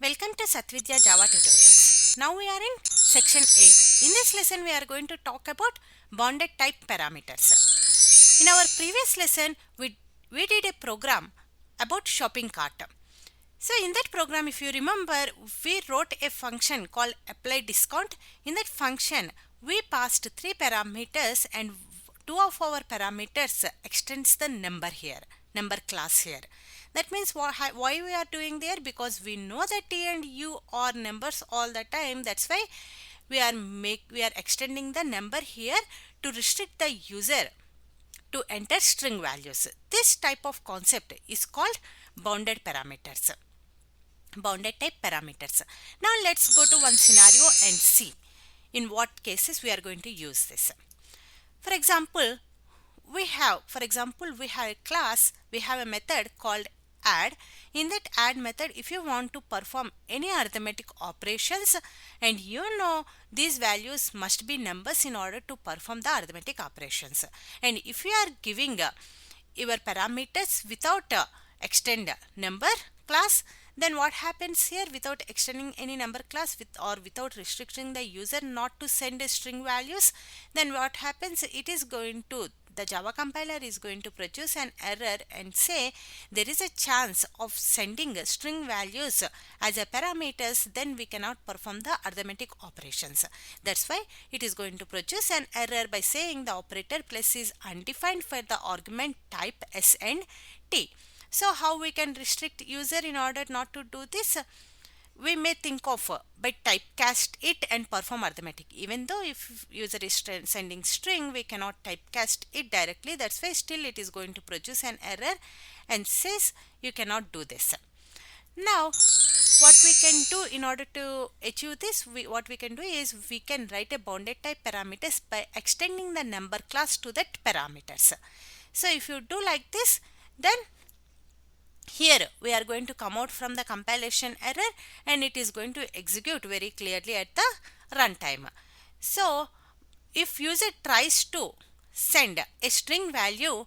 Welcome to Satvidya Java tutorials. Now we are in section 8. In this lesson we are going to talk about bounded type parameters. In our previous lesson we did a program about shopping cart. So in that program, if you remember, we wrote a function called apply discount. In that function we passed three parameters and two of our parameters extends the number class here. That means why we are doing there, because we know that t and u are numbers all the time. That's why we are extending the number here to restrict the user to enter string values. This type of concept is called bounded parameters, bounded type parameters. Now let's go to one scenario and see in what cases we are going to use this. For example, we have a class, we have a method called add. In that add method, if you want to perform any arithmetic operations, and you know these values must be numbers in order to perform the arithmetic operations, and if you are giving your parameters without extend number class, then what happens here? Without extending any number class or without restricting the user not to send string values, then what happens? The Java compiler is going to produce an error and say there is a chance of sending string values as a parameters, then we cannot perform the arithmetic operations. That's why it is going to produce an error by saying the operator plus is undefined for the argument type s and t. So how we can restrict user in order not to do this? We may think of by typecast it and perform arithmetic. Even though if user is sending string, we cannot typecast it directly. That's why still it is going to produce an error and says you cannot do this. Now what we can do in order to achieve this, what we can do is we can write a bounded type parameters by extending the number class to that parameters. So if you do like this, then here we are going to come out from the compilation error and it is going to execute very clearly at the runtime. So if user tries to send a string value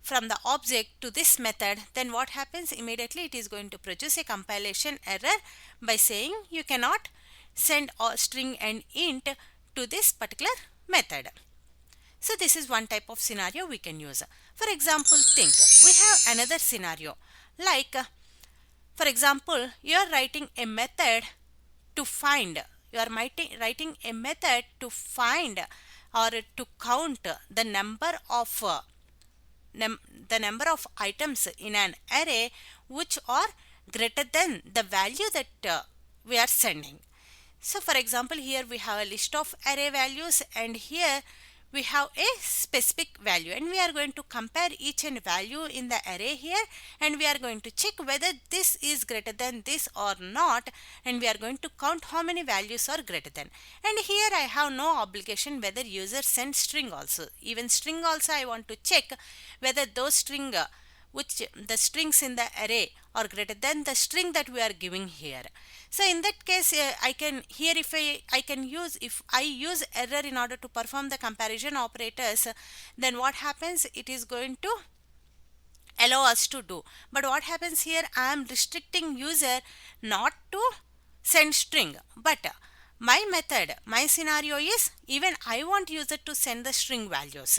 from the object to this method, then what happens? Immediately it is going to produce a compilation error by saying you cannot send a string and int to this particular method. So this is one type of scenario we can use. For example, think we have another scenario like, for example, you are writing a method to find, or to count the number of items in an array which are greater than the value that we are sending. So for example, here we have a list of array values and here we have a specific value, and we are going to compare each and value in the array here, and we are going to check whether this is greater than this or not, and we are going to count how many values are greater than. And here I have no obligation whether user sends string also. Even string also I want to check whether those the strings in the array are greater than the string that we are giving here. So in that case, if I use error in order to perform the comparison operators, then what happens? It is going to allow us to do. But what happens here? I am restricting user not to send string. But my scenario is even I want user to send the string values,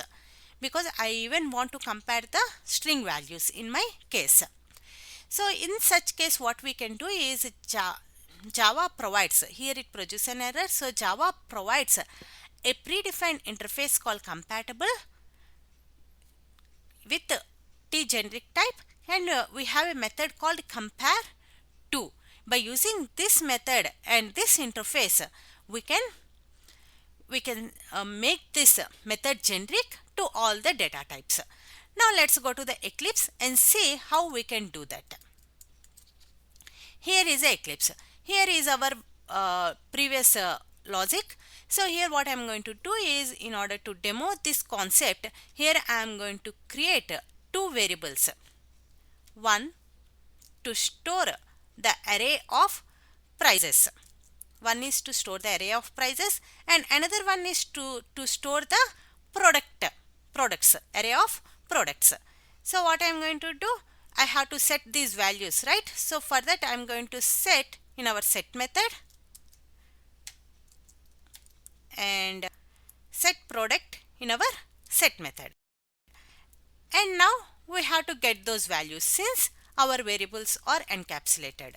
because I even want to compare the string values in my case. So in such case, what we can do is Java provides, here it produces an error. So Java provides a predefined interface called compatible with t generic type, and we have a method called compare to. By using this method and this interface, we can make this method generic to all the data types. Now let's go to the Eclipse and see how we can do that. Here is Eclipse. Here is our previous logic. So here what I am going to do is, in order to demo this concept, here I am going to create two variables. One to store the array of prices. One is to store the array of prices and another one is to store the products, array of products. So what I am going to do? I have to set these values, right? So for that I am going to set in our set method and set product in our set method. And now we have to get those values since our variables are encapsulated.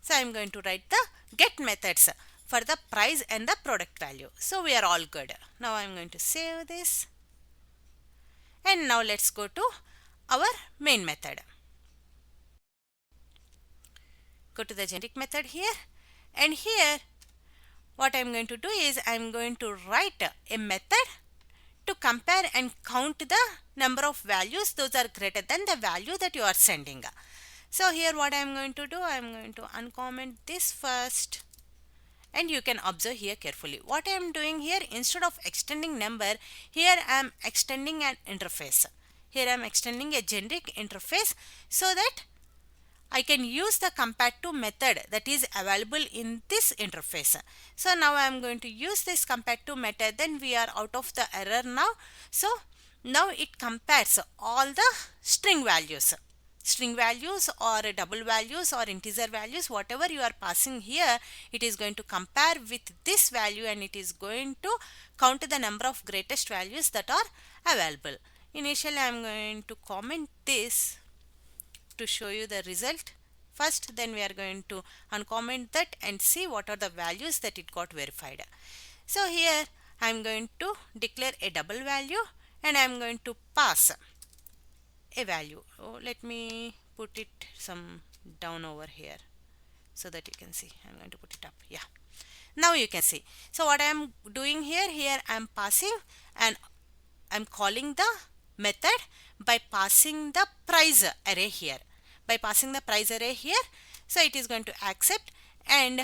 So I am going to write the get methods for the price and the product value. So we are all good. Now I am going to save this. And now let's go to our main method. Go to the generic method here, and here what I am going to do is I am going to write a method to compare and count the number of values those are greater than the value that you are sending. So here what I am going to do, I am going to uncomment this first, and you can observe here carefully. What I am doing here, instead of extending number, here I am extending an interface. Here I am extending a generic interface so that I can use the compare to method that is available in this interface. So now I am going to use this compare to method, then we are out of the error now. So now it compares all the string values or double values or integer values, whatever you are passing here, it is going to compare with this value and it is going to count the number of greatest values that are available. Initially I am going to comment this to show you the result first, then we are going to uncomment that and see what are the values that it got verified. So here I am going to declare a double value and I am going to pass a value. Let me put it some down over here so that you can see. I'm going to put it up. Yeah, now you can see. So what I am doing here I am passing and I'm calling the method by passing the price array here. So it is going to accept and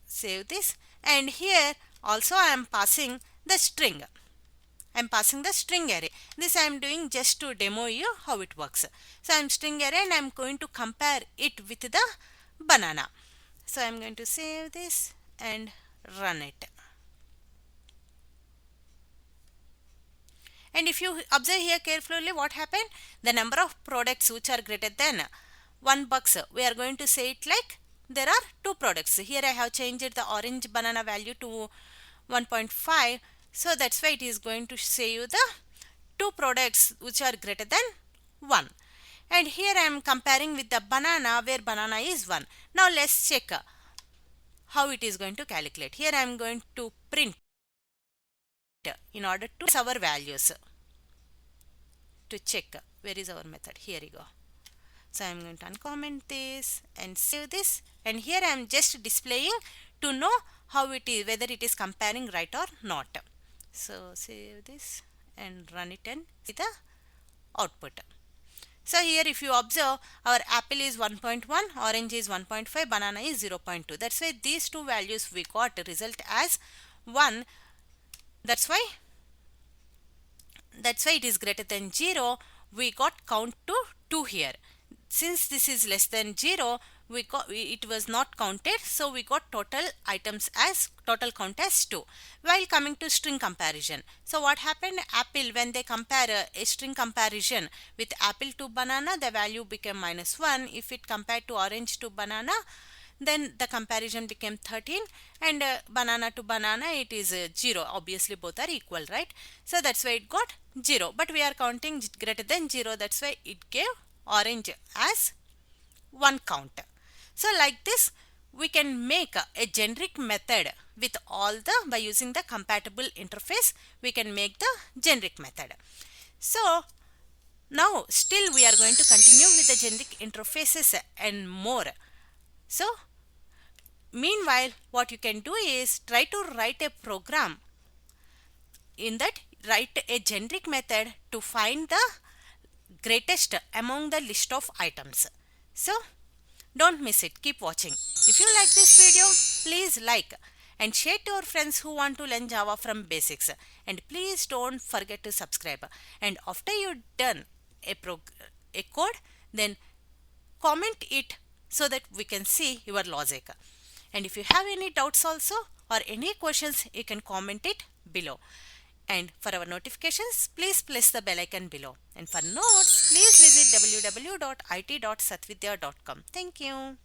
save this, and here also I am passing the string. I am passing the string array. This I am doing just to demo you how it works. So I am string array and I am going to compare it with the banana. So I am going to save this and run it. And if you observe here carefully what happened, the number of products which are greater than $1, we are going to say it like there are 2 products. Here I have changed the orange banana value to 1.5. So that's why it is going to say you the 2 products which are greater than 1. And here I am comparing with the banana where banana is 1. Now let's check how it is going to calculate. Here I am going to print in order to our values to check where is our method. Here you go. So I am going to uncomment this and save this, and here I am just displaying to know how it is, whether it is comparing right or not. So save this and run it and see the output. So here if you observe, our apple is 1.1, orange is 1.5, banana is 0.2. That's why these 2 values we got result as 1. That's why it is greater than 0. We got count to 2 here. Since this is less than 0, it was not counted, so we got total count as 2. While coming to string comparison, so what happened, apple, when they compare a string comparison with apple to banana, the value became -1. If it compared to orange to banana, then the comparison became 13, and banana to banana it is 0. Obviously both are equal, right? So that's why it got 0, but we are counting greater than 0, that's why it gave orange as 1 count. So like this we can make a generic method with all the, by using the compatible interface we can make the generic method. So now still we are going to continue with the generic interfaces and more. So meanwhile what you can do is try to write a program, in that write a generic method to find the greatest among the list of items. So don't miss it, keep watching. If you like this video, please like and share to your friends who want to learn Java from basics, and please don't forget to subscribe. And after you done a code, then comment it so that we can see your logic. And if you have any doubts also or any questions, you can comment it below. And for our notifications, please press the bell icon below. And for notes, please visit www.it.satvidya.com. Thank you.